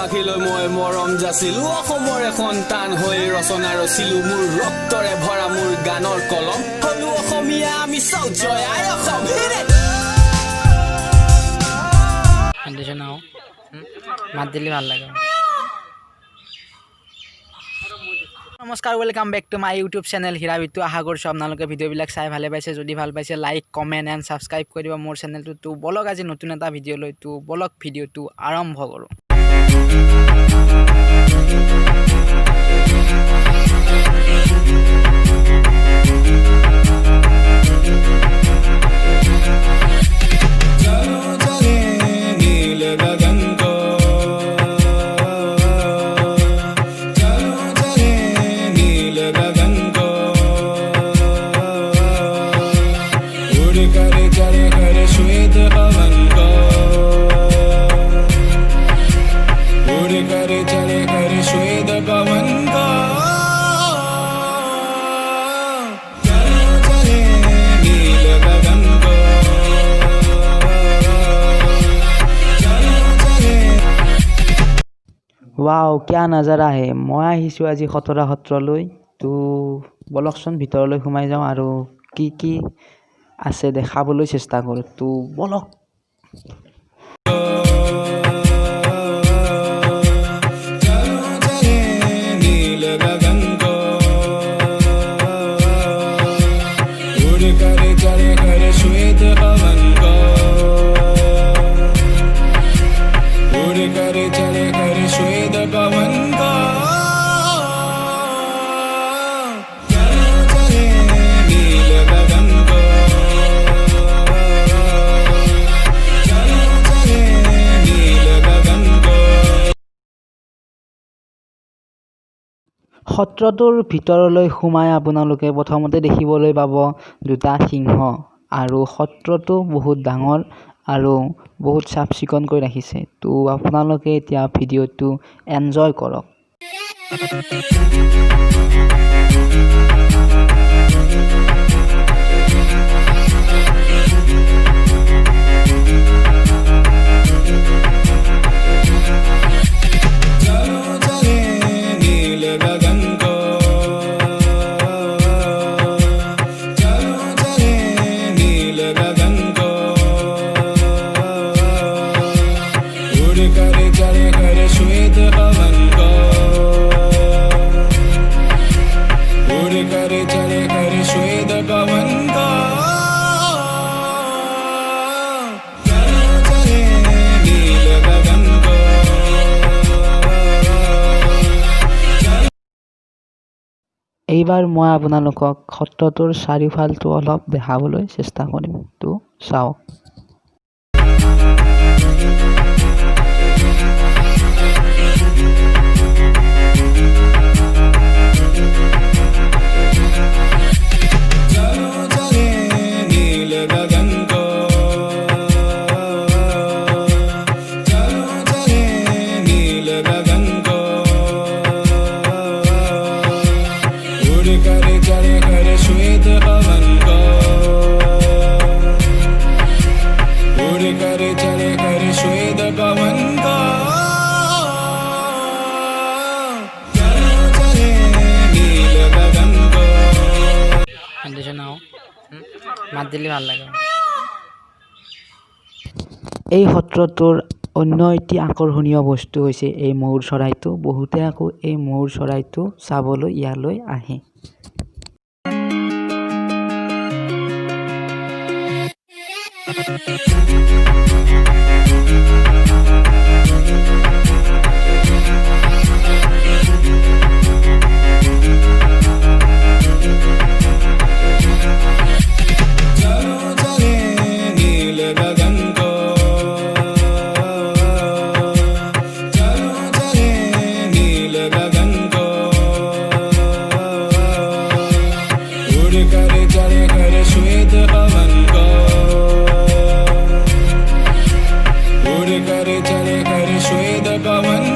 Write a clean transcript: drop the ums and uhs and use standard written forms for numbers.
আখিলৈ মই মৰম যাচিলো অসমৰ এখন টান হৈ ৰচনা ৰচিলো মোৰ ৰক্তৰে ভৰা মোৰ গানৰ কলম হলো অসমীয়া আমি চাও জয় আই অসম কন্ডিশন নাও মাত দিলে ভাল লাগে নমস্কাৰ welcome back to my YouTube channel Hira Bitu আশা কৰিছোঁ আপোনালোকে ভিডিঅ'বিলাক চাই ভালে পাইছে যদি ভাল পাইছে লাইক কমেণ্ট এণ্ড ছাবস্ক্ৰাইব কৰি দিব মোৰ চেনেলটো তো বলক আজি নতুন এটা ভিডিঅ' লৈ তো বলক ভিডিঅ'টো আৰম্ভ কৰোঁ वाव क्या नजारा है मैं আহিছোঁ আজি খতৰা সত্ৰলৈ তো বলকচোন ভিতৰলৈ সোমাই যাওঁ আৰু কি আছে দেখাবলৈ চেষ্টা কৰোঁ তো বলক সত্ৰটোৰ ভিতৰলৈ সোমাই আপোনালোকে প্ৰথমতে দেখিবলৈ পাব দুটা সিংহ আৰু সত্ৰটো বহুত ডাঙৰ আৰু বহুত চাফ চিকুণকৈ ৰাখিছে তো আপোনালোকে এতিয়া ভিডিঅ'টো এনজয় কৰক এইবাৰ মই আপোনালোকক সত্ৰটোৰ চাৰিওফালটো অলপ দেখাবলৈ চেষ্টা কৰিম তো চাওক মাত দিলে ভাল লাগে এই সত্ৰটোৰ অন্য এটি আকৰ্ষণীয় বস্তু হৈছে এই ময়ূৰ চৰাইটো বহুতে আকৌ এই ময়ূৰ চৰাইটো চাবলৈ ইয়ালৈ আহে कर चले कर श्वेत पवन